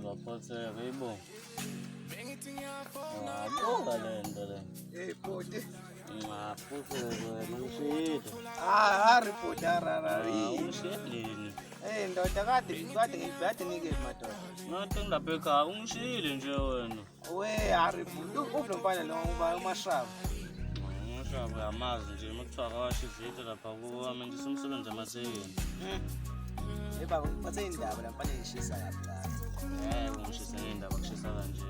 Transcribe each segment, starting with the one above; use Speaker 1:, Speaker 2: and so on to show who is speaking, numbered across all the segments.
Speaker 1: uzaphotheka yibo. Ngaphuza le nto le.
Speaker 2: bhuti.
Speaker 1: Ngaphuza wena ungishiyile.
Speaker 2: Hari bhuti
Speaker 1: Ungishiyeleni.
Speaker 2: ndoda kade nike madoda.
Speaker 1: Ngathi ngilapha ekhaya ungishiyile nje wena.
Speaker 2: Hari bhuti unomfana lo uMashaba.
Speaker 1: Ngishaba yamazi nje makuthiwa kawasho izitho lapha kuwami nje simsebenza amasekeni.
Speaker 2: Baba ngiphathe indaba lamfana ngishisa lapha.
Speaker 1: Ungishisa ngendaba kushisa kanje.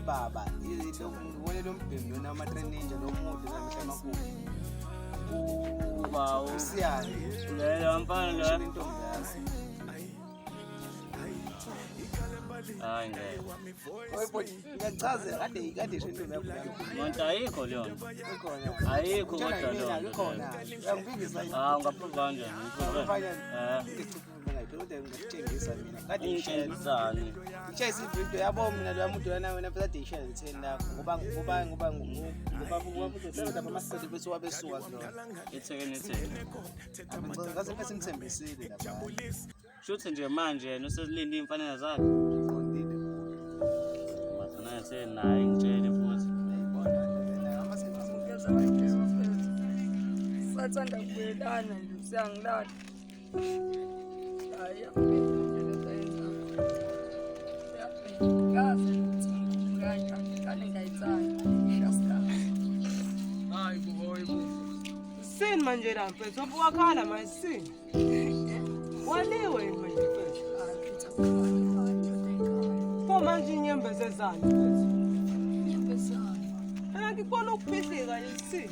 Speaker 2: Baba izinto ngibone lo mbhemi lona ama-train ninja lo mude zamehla amakhulu. Usiyani
Speaker 1: leyo mfana leyo
Speaker 2: intombi yazi.
Speaker 1: Hayi ngeke.
Speaker 2: Ngiyachaza kade isho intombi yakho.
Speaker 1: Manje ayikho leyo nto.
Speaker 2: Ikhona.
Speaker 1: Ayikho kodwa leyo nto.
Speaker 2: Ikhona. Uyangivingisa nje.
Speaker 1: Ngaphuza kanje.
Speaker 2: Ngikutshengisa mina. Kade
Speaker 1: Ngishayisani.
Speaker 2: ngishayisa ividiyo yabo mina lo muntu lana wena phela kade ishaya ngitheni lapho ngoba uzosebenza amaseli bese wabesuka kuzona.
Speaker 1: Ithekeni.
Speaker 2: Ngaze bese ngithembisile lapha.
Speaker 1: Shuthi nje manje yena usezilinda imfanelo zakhe.
Speaker 2: Ngondile.
Speaker 1: Mathana naye ngitshele futhi.
Speaker 3: Sathanda kubuyelana nje usiyangilala. Hayi
Speaker 4: Sini manje la mfethu wakhala manje sini. Waliwe manje mfethu. Pho manje inyembeze zani mfethu.
Speaker 3: Inyembezana.
Speaker 4: Ngikubona ukuphihlika nje sini.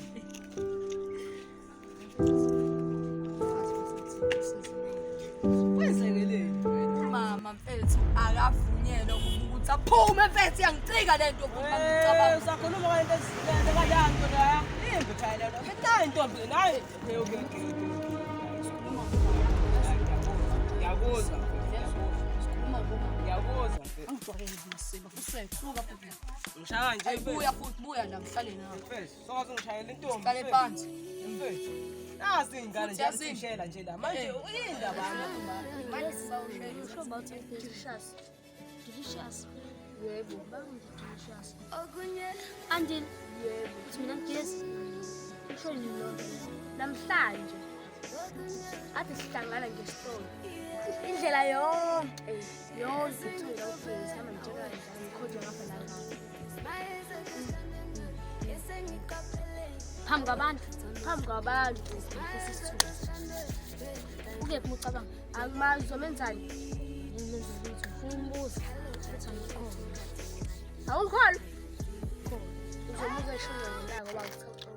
Speaker 3: Mama mfethu akavunyelwa ukuthi aphume mfethu yangicika lento ngicabanga
Speaker 4: usakhuluma ngento ezilele kalanto la imbi phela lo nayi intombi nayi yakuza ngishaya nje
Speaker 3: buya la mhlale nawe
Speaker 4: mfethu sokaze ngishayela intombi
Speaker 3: qale phansi
Speaker 4: mfethu nasi ingane nje asishela nje la manje uyindaba
Speaker 5: Usho about delicious. Delicious.
Speaker 3: yebo
Speaker 5: Delicious. Andile.
Speaker 3: yebo
Speaker 5: Mina ngiyezi. Usho nilonto. Namhlanje. Ade sihlangana ngesitolo. Indlela yonke. Yonke ithula ukufika sama njeka ngikhoje ngapha la ngapha. Phambi kwabantu isithulu. Ukephi ucabanga? Akumazi uzomenzani? Ngimenza ukuthi umbuzo futhi angikhona. Awukhona? Khona. Uzomuza eshongo ngala ngoba ngicacile.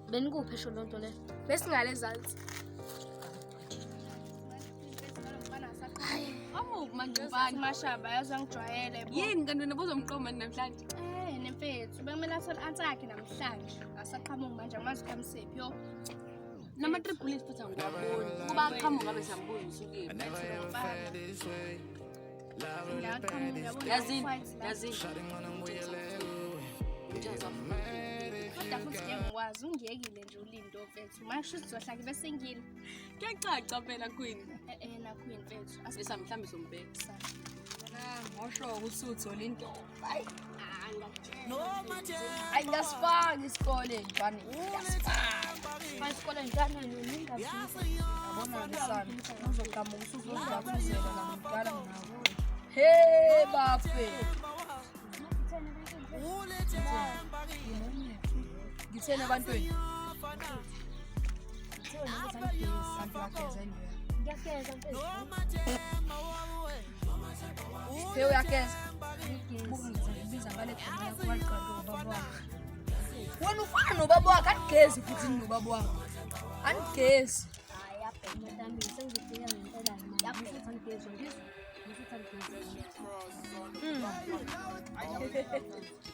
Speaker 5: Benikuphi esho lonto le? Besingale zansi.
Speaker 6: Manje ubani Mashaba yazangijwayele yini kanti nebuzomqoma namhlanje
Speaker 5: Nemfethu bekumele athole answer yakhe namhlanje.
Speaker 6: asaqhamuka manje amazi kamsephi yo nama-3 bullets futhi angibaboni kuba aqhamuka ngabe sambuza usukile yazini
Speaker 5: Kodwa futhi ngiyakwazi ungiyekile nje ulindo mfethu. Masho sizohlala bese ngile.
Speaker 6: kuyacaca phela queen
Speaker 5: Na queen mfethu.
Speaker 6: asisa mhlambe sombheka
Speaker 3: ngisho ukuthi uthole into
Speaker 5: Ay ngasifaka isikole njani? Ngasifaka isikole njani ningafisi.
Speaker 3: abona lesana uzoqhamuka usuzozakuzela namdala nawe.
Speaker 5: Hey bafe.
Speaker 3: Ngithena abantweni
Speaker 5: Ngiyakeza mfethu.
Speaker 3: Hey uyakeza biza ngale khona kwaqala ubaba wena ufana nobaba wakhe anigezi futhi nobaba wakhe anigezi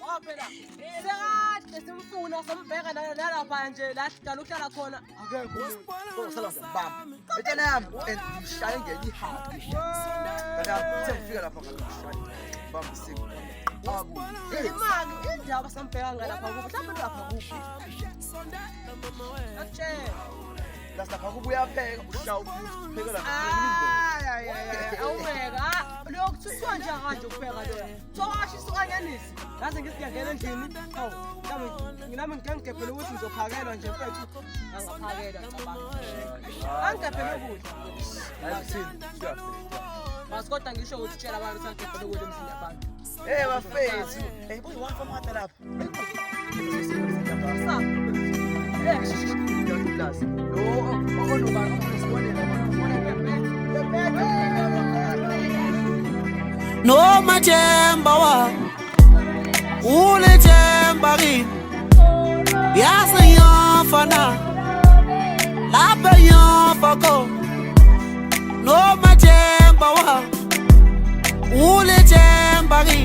Speaker 4: Waphela sekade simfuna sombheka nalapha nje la sidala uhlala khona
Speaker 2: Akekho umuntu osala ngibamba. Etshela yami ngishaya ngelihaqa. Kana sengifika lapha ngishaya. Bamba isiko.
Speaker 4: imali indaba sambheka ngalapha kuphi mhlawumbe lapha kuphi akutshela
Speaker 2: plus lapha kubuya pheka ushawu pheka lapha
Speaker 4: awubeka lokuthiwa nje kanje ukupheka lo sowasho isukanyanisi ngaze ngisiyangena endlini hawu nami ngigebhela ukuthi ngizophakelwa nje mfethu angaphakelwa angigebhela ukudla
Speaker 2: ayithini siyafika
Speaker 4: masikoda ngisho ukuthi tshela abantu ukuthi angigebhela ukudla emzini yabantu
Speaker 2: bafethu buzo wafa mata lapha plus lo onoba
Speaker 7: no majemba wa ule jemba ri yasa yafana lapa yafako no majemba wa ule jemba ri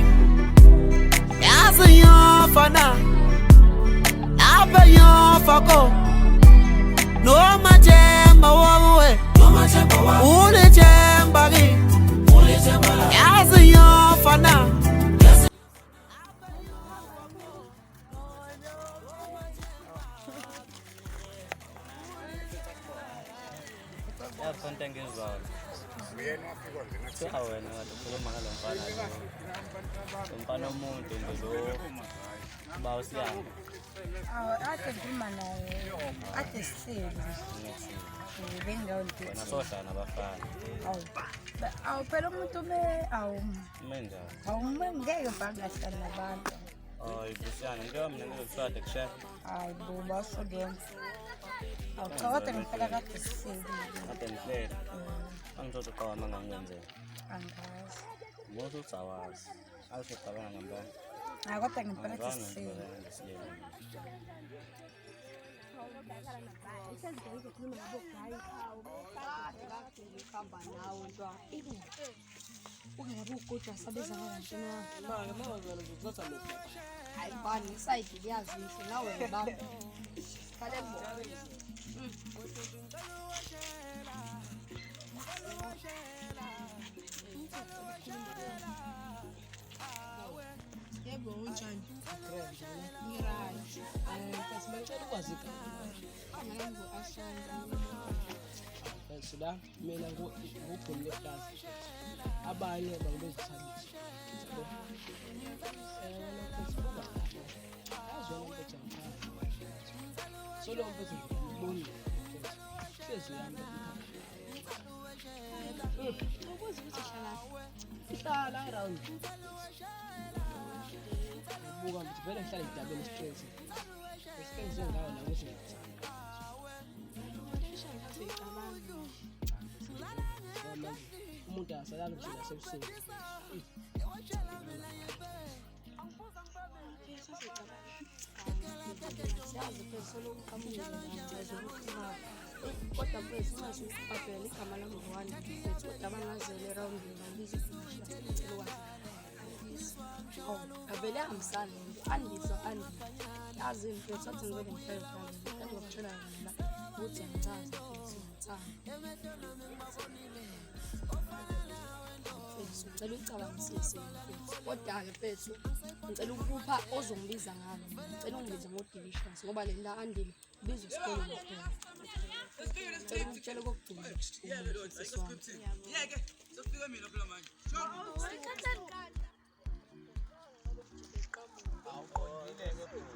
Speaker 7: yasa yafana lapa yafako no majemba wa we ule jemba ri yazi yafana
Speaker 1: yakhonta ngezwalo wena wakhuluma ngalo mfana lo mfana omuntu nje lo bawusiyanga
Speaker 3: ade ngikhuluma naye ade sihleli bengingawenzi
Speaker 1: wena sohlala nabafana
Speaker 3: awu phela umuntu
Speaker 1: menjani
Speaker 3: ngeke bangahlala nabantu
Speaker 1: ibusiyana into mina ngizosada kusha
Speaker 3: hayi bo basodonke cha kodwa ngifela kade sihleli
Speaker 1: kade nihlele angizoqhawa mangangenzela
Speaker 3: angazi
Speaker 1: ngoba utsawazi ayisocabanga ngempela
Speaker 3: hayi kodwa ngempela kade sihleli ungabe ugoja sabeza kanjani hayi bani isayidi liyazihle nawe baba kalembo yebo unjani ngirayi kasimacela ukwazika ngiyenza ashanda
Speaker 4: sila mina ngugcine plus abanye bangibezithabisa solo mfethu ngiboni hlezi yami
Speaker 6: ukwazi ukuthi
Speaker 4: ihlala around buka ngithi vele ngihlala ngidabele stress esikhenze ngayo la ukuthi umuntu asalala nje nasebusuku
Speaker 6: siyazi phela solo uqhamuke kodwa mfethu singazi ukubhabhela igama lami ngowani mfethu kodwa bangazele around ngibiza ucela avele ahambisane andiswa yazi mfethu athi ngibeke ngihlale phansi ngizokutshela yona ukuthi angichaze futhi ngicela ucabangisise kodwa-ke mfethu ngicela ukupha ozongibiza ngalo ngicela ungibize ngo-delicious ngoba le nto andile ubizwa esikoleni kuphela ngicela ukutshela kokugcina umfisi wami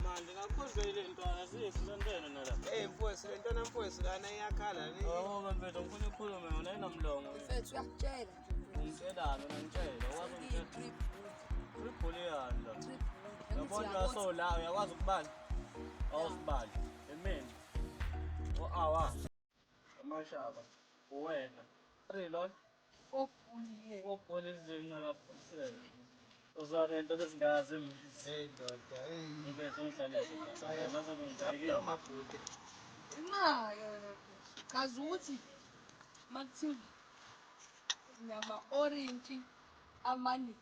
Speaker 1: manje kakhuzele ntwana siyisilentene nala
Speaker 4: mfowethu le ntwana mfowethu lana iyakhala
Speaker 1: mfethu ngifuna ukhulume ngona inomlongo
Speaker 6: mfethu uyakutshela
Speaker 1: ngitshelana nangitshela wazi ukuthi tripuliyani la yabona sola uyakwazi ukubala awusibali emini awa amashaba uwena rilo opolisi ngalaphosela uzane into ezingazi ndoda ngibethe ngihlalise mase ngidayike
Speaker 2: amabhuti
Speaker 3: kazi ukuthi makuthiwa ngama-orange amani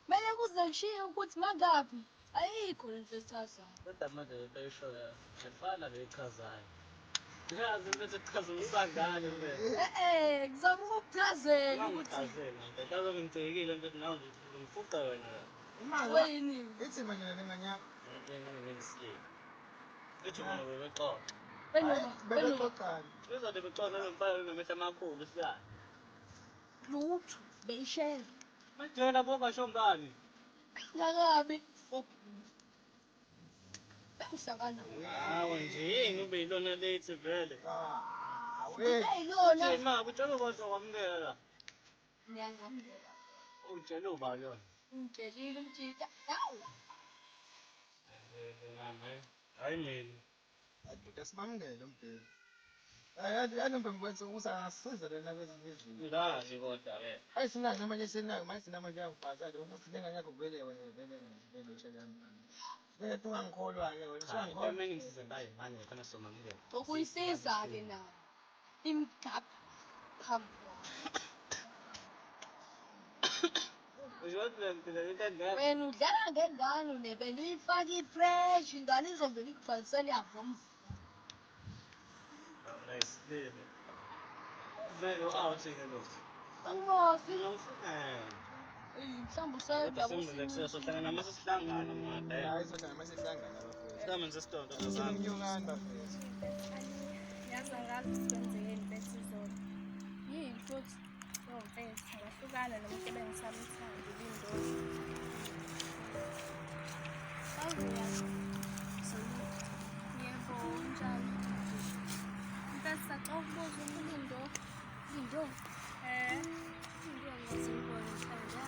Speaker 3: mele kuze kushiye ukuthi mangaphi ayikho lento esithathayo
Speaker 1: kodwa manje lento oyishoyo ayifana leyichazayo yazi bese chaza umsangane mfethu
Speaker 3: ngizama ukukuchazela ukuthi
Speaker 1: kazobe ngicekile mfethu nawe ngimfuqa wena
Speaker 3: weyini
Speaker 2: ithi manje lenganyama
Speaker 1: ngingisiye ethi mina bebexoxa Uzobe bexoxa nomfana nomehla amakhulu siyani.
Speaker 6: lutho beyishela
Speaker 1: Majela bongasho ngani?
Speaker 6: ngakabi bengisakana
Speaker 1: Hawe nje yini ube yilona late vele.
Speaker 6: eyilona
Speaker 1: Ma kutshela kodwa kwamukela.
Speaker 6: ngiyangamukela
Speaker 1: Utshela uba yona.
Speaker 6: ngitshelile umtshita yawu
Speaker 1: Hayi mina.
Speaker 2: Asimamukele umbheki. Yazi ngikwenza usasiza lena kwezinye izinto.
Speaker 1: Ngazi kodwa ke.
Speaker 2: Hayi sinazo manje sinayo manje sinamanje yakubhaza le ukuthi lenganyaka vele wena vele ushayana. Bese ungangikholwa ke wena
Speaker 1: Cha,
Speaker 2: usangikholwa.
Speaker 1: into engisize ngayo manje khona somamukela.
Speaker 6: ukuyisiza-ke nayo imigabha phambi
Speaker 1: Uyothi phela into engeke.
Speaker 6: wena udlala ngengane nebeliyifaka i-fresh ingane izovele ikubhalisele yavuma
Speaker 1: Nice. Vele awuthi ke lo.
Speaker 6: angimosi
Speaker 1: Mhlawumbe
Speaker 6: mhlawumbe
Speaker 1: sohlangana namase sihlangana manje.
Speaker 2: Hayi sohlala manje sihlangana bafethu.
Speaker 1: Sihlangana sesidondo
Speaker 2: Sinomnyukani bafethu.
Speaker 5: Yazi angazi sikwenzekeni bethi izolo. Yini futhi? Yo mfethu, ngahlukana nomuntu ebengisamthanda ibindoda. Awuyazi. Yebo, njalo. Mfethu sacela ukubuza ulindo. Lindo? Lindo ngiyazibona mhlawumbe.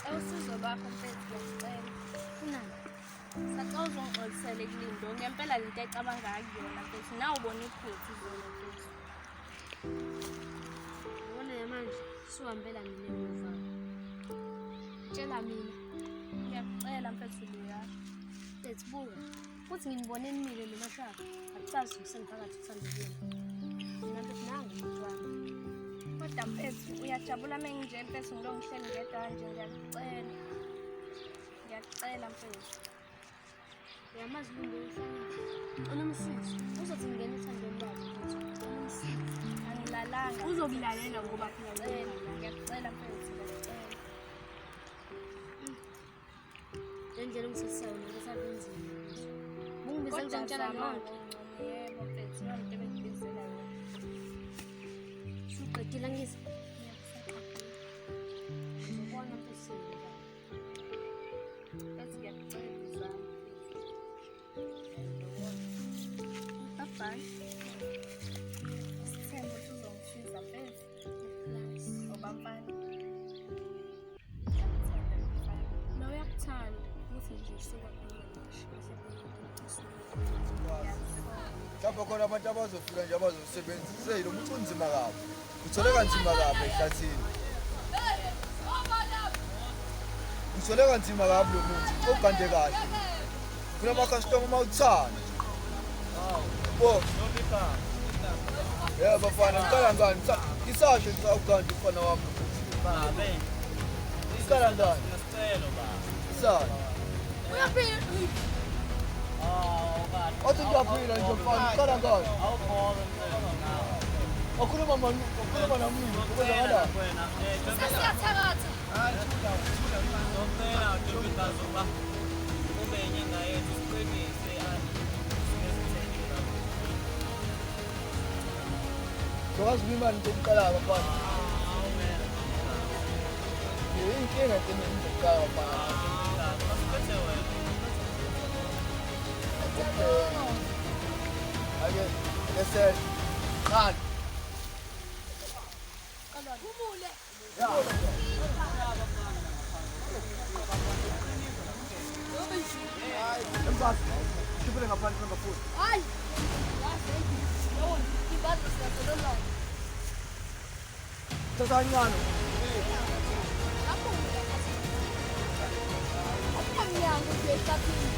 Speaker 5: Awusizo lwakho mfethu ngiyacela. Kunani? Sacela uzongixolisele kulindo ngempela lento ecabanga kuyona mfethu nawe ubona iphethu izolo mfethu. Yabona manje suhambela mina emuva. Tshela mina. Ngiyakucela mfethu Luya. Mfethu buka. Futhi nginibone nimile nomashaka. Akusazi usengiphakathi uthandekile. Mina mfethu nangu umntwana. Kodwa mfethu uyajabula menginje mfethu ngilongihleli ngedwa kanje ngiyakucela. Ngiyakucela mfethu. Uyamazi Lindo ufanele. Unomsizi. Uzothi ngene ethandweni lwakhe mfethu. Unomsizi. Angilalanga. Uzokulalela ngoba ngiyacela. Ngiyacela mfethu ngiyacela.
Speaker 8: Lendlela engisesiyayo nokesabenzile.
Speaker 5: Bungibize
Speaker 8: Kodwa
Speaker 5: ngizongitshela
Speaker 8: zama.
Speaker 5: nonke. Yebo mfethu nonke bengibizela yona.
Speaker 8: Suqedile ngisi.
Speaker 5: Ngiyakubona mfethu. Mfethu ngiyacela uzame. Bye. Sithemba ukuthi uzongisiza mfethu. Ngoba mfana.
Speaker 8: Lo uyakuthanda ukuthi nje suka kulo ngisho.
Speaker 2: Lapho khona abantu abazofika nje abazosebenzisa lo muntu unzima kabi. Uthole kanzima kabi ehlathini. Uthole kanzima kabi lo muntu ogande kahle. Kuna ama-customer mawuthanda. Bo. Yeah, bafana ngicala ngani? Isasho ngisawuganda ufana wami.
Speaker 1: Babe.
Speaker 2: Ngicala ngani?
Speaker 1: Ngesicelo baba.
Speaker 2: Isasho.
Speaker 6: uyaphila
Speaker 2: Othi ngiyaphila nje mfana ngicala ngani?
Speaker 1: Awukhona mfethu nawe.
Speaker 2: Ukhuluma nami ukwenzakalani?
Speaker 1: Wena
Speaker 6: sesiyathakatha
Speaker 1: ngicela Jobitazo ba. Kube inyanga yethu siqinise
Speaker 2: Zokwazi imali ngokuqala bafana. Inkinga thina ngokuqala bafana. Ake lesen. Kan.
Speaker 6: kumule
Speaker 2: Emphakathi. Sipele ngaphandle kwengafuni.
Speaker 6: hayi yawona ibalo siyazololwa
Speaker 2: Sasanyana.
Speaker 6: lapho amnyango nje ehlathini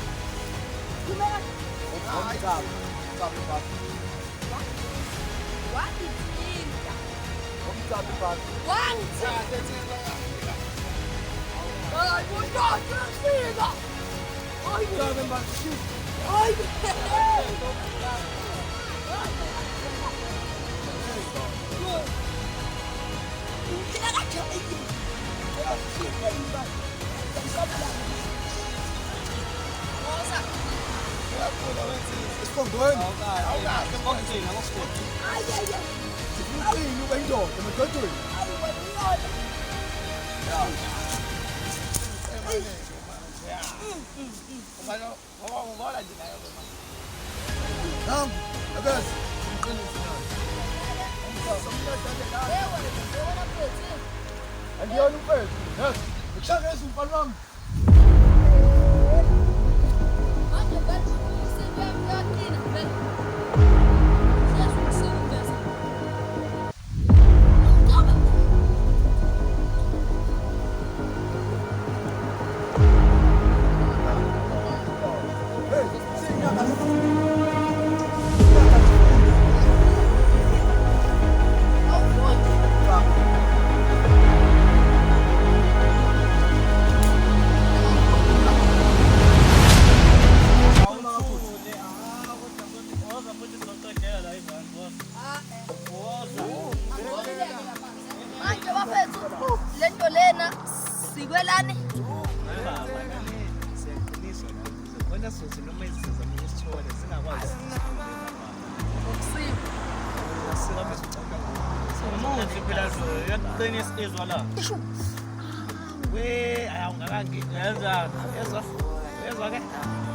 Speaker 6: kumele
Speaker 2: Umzamo. Umzamo bafana.
Speaker 6: wangithinta
Speaker 2: Umzamo bafana.
Speaker 6: wangithinta hayi undoda uyafika hayi
Speaker 2: Umzamo bafana.
Speaker 6: hayi Ngila kanje Rosa.
Speaker 2: Uyakula wenze Sipongweni.
Speaker 1: Awukahle ngokugcina ngosipoti.
Speaker 2: Uqini ube indoda emadodeni.
Speaker 1: Ngoba nje nayo lo mama.
Speaker 2: Nangu, akezi. Uqinise nayo. Andiyona umfethu. Yes. Ngishakeza umfana wami.
Speaker 3: Manje vele sibuyaqina vele. Siyasukisela.
Speaker 2: Hey, sinyaka.
Speaker 3: Manje bafethu lento lena sikwelani?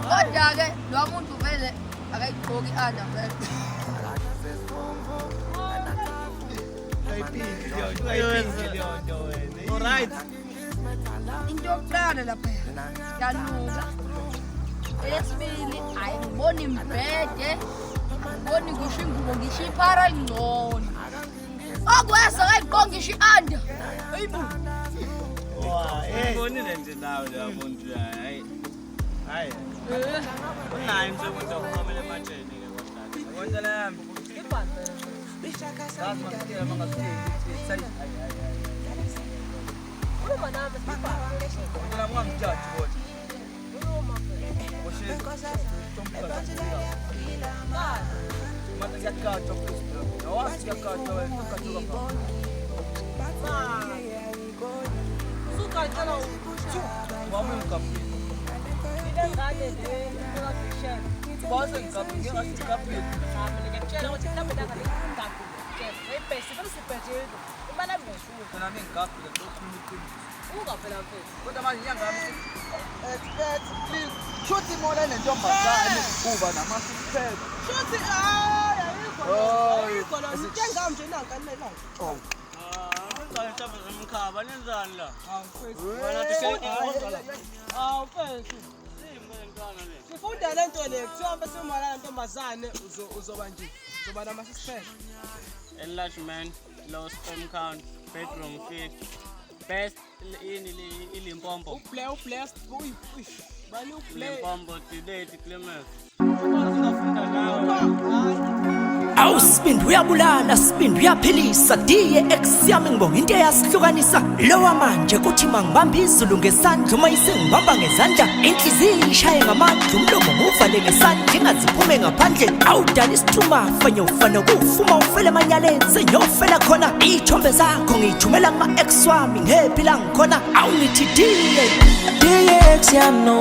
Speaker 3: Kodwa-ke lo muntu vele akayigqoki i-under vele.
Speaker 1: Alright.
Speaker 3: Into yokuqala lapha yanuka. Eyesibili ayiboni imbhede, ngiboni ngisho ingubo ngisho iphara elingcono. Okwesa akayigqoki ngisho i-under. Hayibo.
Speaker 1: Ngibonile nje nawe la muntu hayi. Hayi. Unayo nje umuntu oqhamela ematsheni ke kodwa. Ngontela yami.
Speaker 4: Ibhande.
Speaker 1: Sazi masikela mangasithi say
Speaker 4: Uma nami sibhande.
Speaker 1: Ngontela mwangijaji kodwa.
Speaker 4: Uma
Speaker 1: Oshezi. Tombuka zikila. Mata yakatwa Kristo. Nawasi yakatwa wewe katoka pa.
Speaker 4: Suka tshela
Speaker 1: Wami ngikaphi.
Speaker 4: ile ngane le ngifuna ukuyishela.
Speaker 1: Base ngikaphi ngingashikaphi.
Speaker 4: Ngiyakutshela ukuthi mhlawumbe la ngale ngakho. Ngiyibhesi bese sibhejeni. Imali ngiyishuka.
Speaker 1: Mina ngikaphi le ntokhuluma iqiniso.
Speaker 4: Ungaphela mfethu.
Speaker 2: Kodwa manje inyanga yami expert please. Shothi mona nentombazane kuba namasiphetho.
Speaker 4: Shothi ayikho. Ayikho lo ngithenga nje nankanele la.
Speaker 2: Oh.
Speaker 1: Ngizale mhlawumbe zomkhaba nenzani la?
Speaker 4: Wena
Speaker 1: Wena
Speaker 4: Awu mfethu.
Speaker 1: Simntwana le.
Speaker 4: Sifunda lento le kuthiwa bese umala ntombazane uzoba nje. Uzoba namasiphetho.
Speaker 1: Enlargement, low sperm count, bedroom fit, best ilimpompo.
Speaker 4: Ublast bani uplay.
Speaker 1: Ilimpompo delayed climax. Ngafunda nawe.
Speaker 7: Awusibindi uyabulala sibindi uyaphilisa DX yami ngibonga into eyasihlukanisa lowa manje kuthi mangibamba izulu ngesandla uma isengibamba ngezandla inhliziyo ishaye ngamandla umlomo nguvale ngesandla ingaziphume ngaphandle awudala isithuma fanye ufana kufuma ufele emanyaleni senyofela khona ithombe zakho ngithumela kuma ex wami ngephila ngikhona awungithi DX yami no